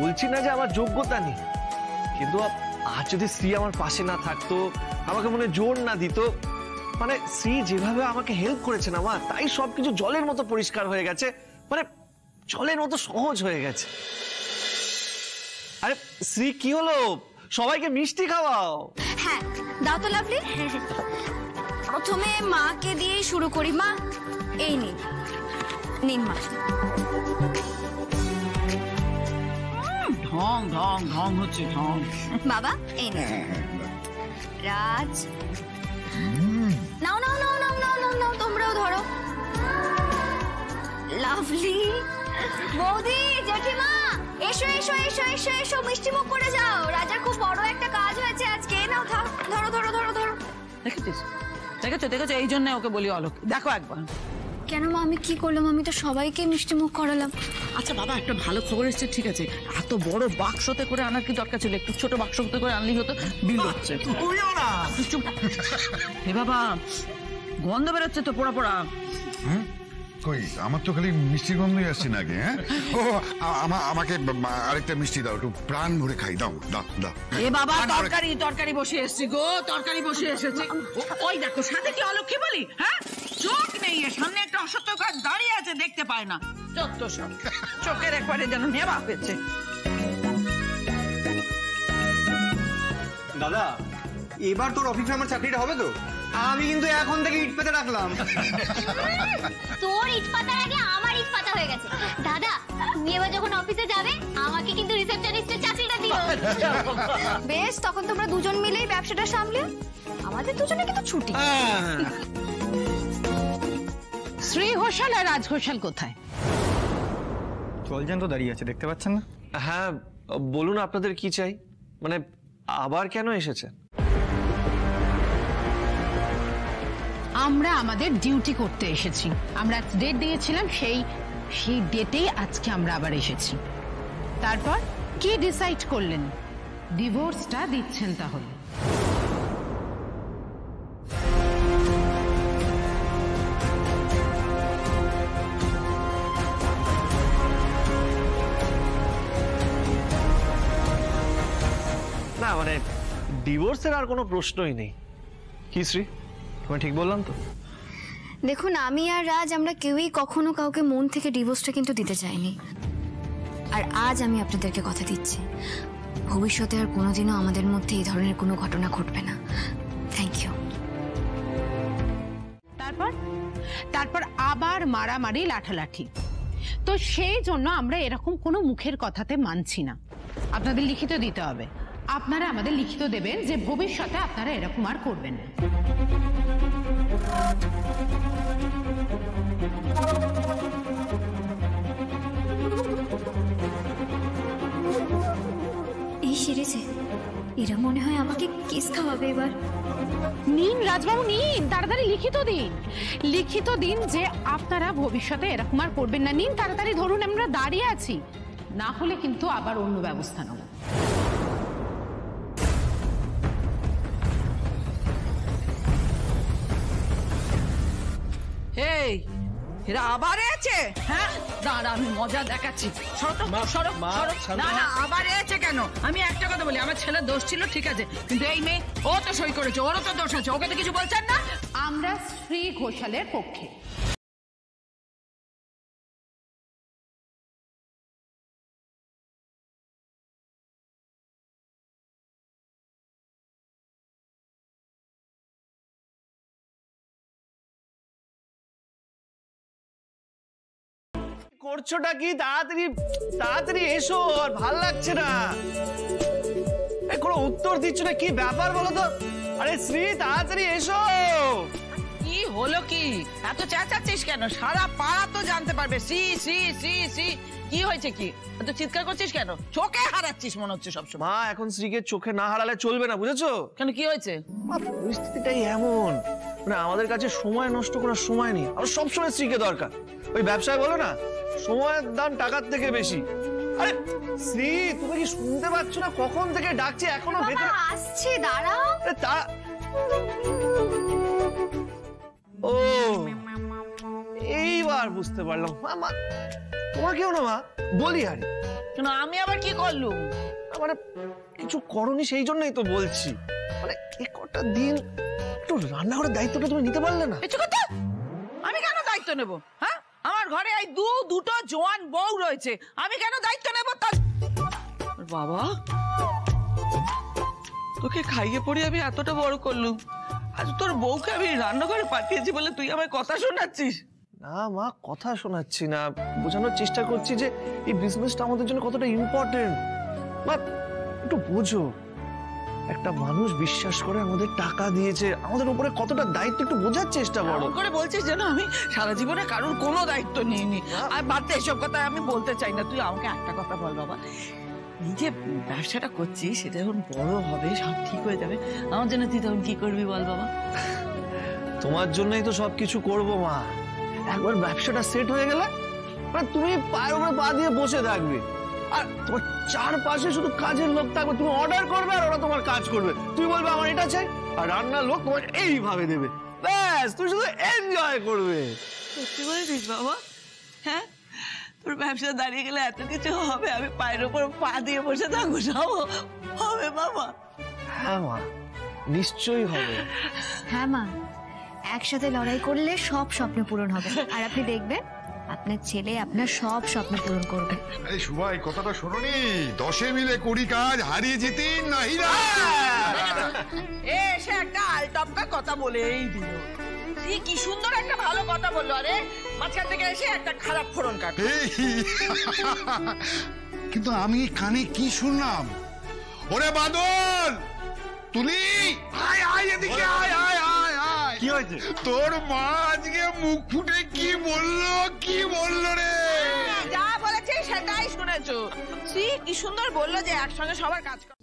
বলছি না যে আমার যোগ্যতা নেই, কিন্তু আজ যদি শ্রী আমার পাশে না থাকতো, আমাকে মনে জোর না দিত, মানে শ্রী যেভাবে আমাকে হেল্প করেছে না মা, তাই সবকিছু জলের মতো পরিষ্কার হয়ে গেছে, মানে জলের মতো সহজ হয়ে গেছে। আরে শ্রী কি হলো, সবাইকে মিষ্টি খাওয়াও। হ্যাঁ দাও তো লাভলি। প্রথমে মাকে দিয়েই শুরু করি। মা এই নিন, নিন মা। ঢং ঢং ঢং হচ্ছে ঢং। বাবা এই নিন। রাজ নাও নাও নাও নাও নাও নাও নাও, তোমরাও ধরো। লাভলি, বৌদি, জেঠিমা, এসো এসো এসো এসো এসো, মিষ্টি মুখ করে যাও। রাজার খুব বড় একটা কাজ হয়েছে আজকে। নাও ধরো ধরো ধরো ধরো। দেখেছিস দেখেছো দেখেছো, এই জন্য ওকে বলি অলোক, দেখো একবার। কেন মা, আমি কি করলাম? আমি তো সবাইকে মিষ্টি মুখ করালাম। আচ্ছা বাবা, একটা ভালো খবর এসেছে, ঠিক আছে, এত বড় বাক্সতে করে আনার কি দরকার ছিল? একটু ছোট বাক্সতে করে আনলেই হতো। বিল হচ্ছে হে বাবা, গন্ধ বেরোচ্ছে তো পোড়া পোড়া। কই, আমার তো খালি মিষ্টি গন্ধই আসছে নাকি? হ্যাঁ, ও আমাকে আরেকটা মিষ্টি দাও, একটু প্রাণ ভরে খাই। দাও দাও দাও। এ বাবা, তরকারি তরকারি বসে এসেছি গো, তরকারি বসে এসেছি। ওই দেখো, সাথে কি অলোক কি বলি? হ্যাঁ, চোখ নেই, সামনে একটা অসত্য কাজ দাঁড়িয়ে আছে, দেখতে পায় না। যত সব চোখের একবারে যেন নেওয়া হয়েছে। দাদা, এবার তোর অফিসে আমার চাকরিটা হবে তো? আমি কিন্তু এখন থেকে ইট পেতে রাখলাম। তোর ইট পাতার আগে আমার ইট পাতা হয়ে গেছে। দাদা, তুমি এবার যখন অফিসে যাবে, আমাকে কিন্তু রিসেপশনিস্টের চাকরিটা দিও। বেশ, তখন তোমরা দুজন মিলেই ব্যবসাটা সামলে, আমাদের দুজনে কিন্তু ছুটি। শ্রী ঘোষাল আর রাজ ঘোষাল কোথায়? চলছেন তো, দাঁড়িয়ে আছে, দেখতে পাচ্ছেন না? হ্যাঁ বলুন, আপনাদের কি চাই? মানে আবার কেন এসেছেন? আমরা আমাদের ডিউটি করতে এসেছি। আমরা ডেট দিয়েছিলাম, সেই ডেটেই আজকে আমরা আবার এসেছি। তারপর কি ডিসাইড করলেন? ডিভোর্সটা দিচ্ছেন তাহলে? না মানে ডিভোর্সের আর কোনো প্রশ্নই নেই। কি শ্রী, আমি ঠিক বললাম তো? দেখুন, আমি আর রাজ আমরা কেউই কখনো কাউকে মন থেকে ডিভোর্সটা কিন্তু দিতে চাইনি। আর আজ আমি আপনাদেরকে কথা দিচ্ছি, ভবিষ্যতে আর কোনোদিনও আমাদের মধ্যে এই ধরনের কোনো ঘটনা ঘটবে না। Thank you. তারপর আবার মারামারি, লাঠালাঠি। তো সেই জন্য আমরা এরকম কোনো মুখের কথাতে মানছি না। আপনাদের লিখিত দিতে হবে। আপনারা আমাদের লিখিত দেবেন যে ভবিষ্যতে আপনারা এরকম আর করবেন না। এই সিরিজে এরা মনে হয় আমাকে কিস খাওয়াবে এবার। নিন রাজবাবু, নিন, তাড়াতাড়ি লিখিত দিন। লিখিত দিন যে আপনারা ভবিষ্যতে এরকম আর করবেন না। নিন তাড়াতাড়ি, ধরুন, আমরা দাঁড়িয়ে আছি, না হলে কিন্তু আবার অন্য ব্যবস্থা নেব। এই, এরা আবার এসেছে? হ্যাঁ, দাঁড়া, আমি মজা দেখাচ্ছি। না না, আবার এসেছে কেন? আমি একটা কথা বলি, আমার ছেলের দোষ ছিল, ঠিক আছে, কিন্তু এই মেয়ে, ও তো সই করেছে, ওরও তো দোষ আছে, ওকে তো কিছু বলছেন না? আমরা শ্রী ঘোষালের পক্ষে। করছোটা কি? তাড়াতাড়ি তাড়াতাড়ি এসো, আর ভাল লাগছে না। কোনো উত্তর দিচ্ছ না, কি ব্যাপার বলো তো? আরে শ্রী, তাড়াতাড়ি এসো। কি হলো কি? এত চেঁচাচ্ছিস কেন? সারা পাড়া তো জানতে পারবে। সি সি সি সি, কি হয়েছে? কি এত চিৎকার করছিস কেন? চোখে হারাচ্ছিস মনে হচ্ছে সবসময়। মা, এখন শ্রীকে চোখে না হারালে চলবে না, বুঝেছো? কেন, কি হয়েছে? পরিস্থিতিটাই এমন, মানে আমাদের কাছে সময় নষ্ট করার সময় নেই। আর সবসময় স্ত্রীকে দরকার। ওই ব্যবসায় বলো না, সময়ের দাম টাকার থেকে বেশি। আরে শ্রী, তুমি কি শুনতে পাচ্ছ না? কখন থেকে ডাকছি, এখনো ভেতরে আসছে, দাঁড়াও। ও এইবার এবার বুঝতে পারলাম। মা তোমাকেও না মা বলি আরে, কেন আমি আবার কি করলুম? মানে কিছু করনি সেই জন্যই তো বলছি। মানে এ কটা দিন একটু রান্নাঘরের দায়িত্বটা তুমি নিতে পারলে না? কিছু কথা আমি কেন দায়িত্ব নেব? হ্যাঁ, আমার ঘরে এই দুটো জোয়ান বউ রয়েছে, আমি কেন দায়িত্ব নেব? তার বাবা তোকে খাইয়ে পড়ে আমি এতটা বড় করলুম, আজ তোর বউকে আমি রান্নাঘরে পাঠিয়েছি বলে তুই আমায় কথা শোনাচ্ছিস? না মা, কথা শোনাচ্ছি না, বোঝানোর চেষ্টা করছি যে এই বিজনেসটা আমাদের জন্য কতটা ইম্পর্টেন্ট। মা একটু বোঝো, একটা মানুষ বিশ্বাস করে আমাদের টাকা দিয়েছে, আমাদের উপরে কতটা দায়িত্ব একটু বোঝার চেষ্টা করো। এমন করে বলছিস যেন আমি সারা জীবনে কারোর কোনো দায়িত্ব নিইনি। আর বাদ দে, এসব কথা আমি বলতে চাই না। তুই আমাকে একটা কথা বল বাবা, এই যে ব্যবসাটা করছিস সেটা যখন বড় হবে, সব ঠিক হয়ে যাবে, আমার জন্য তুই তখন কি করবি বল বাবা? তোমার জন্যই তো সবকিছু করবো মা। একবার ব্যবসাটা সেট হয়ে গেলে মানে তুমি পায়ের উপরে পা দিয়ে বসে থাকবে, আর তোমার চারপাশে শুধু কাজের লোক থাকবে। তুমি অর্ডার করবে আর ওরা তোমার কাজ করবে। তুমি বলবে আমার এটা চাই, আর রান্নার লোক তোমার এইভাবে দেবে। ব্যাস, তুমি শুধু এনজয় করবে। সত্যি বলেছিস বাবা? হ্যাঁ, তোর ব্যবসা দাঁড়িয়ে গেলে এত কিছু হবে, আমি পায়ের উপর পা দিয়ে বসে থাকবো, সব হবে বাবা? হ্যাঁ মা, নিশ্চয়ই হবে। হ্যাঁ মা, একসাথে লড়াই করলে সব স্বপ্ন পূরণ হবে, আর আপনি দেখবেন আপনার ছেলে আপনার সব স্বপ্ন পূরণ করবে। আরে সুভাই, কথাটা শোনোনি? 10 মিলে 20 কাজ, হারিয়ে যেতে না হীরা। এসে একটা আলটপকা কথা বলে এই দিল। কি সুন্দর একটা ভালো কথা বললো, আরে মাঝখান থেকে এসে একটা খারাপ ফোড়ন কাট। কিন্তু আমি কানে কি শুনলাম? ওরে বাদল, তুলি আয় আয় এদিকে আয় আয় আয় আয়। কি হয়েছে? তোর মা আজকে মুখ ফুটে কি বললো রে? যা বলেছে সেটাই শুনেছো। কি সুন্দর বললো যে একসঙ্গে সবার কাজ কর।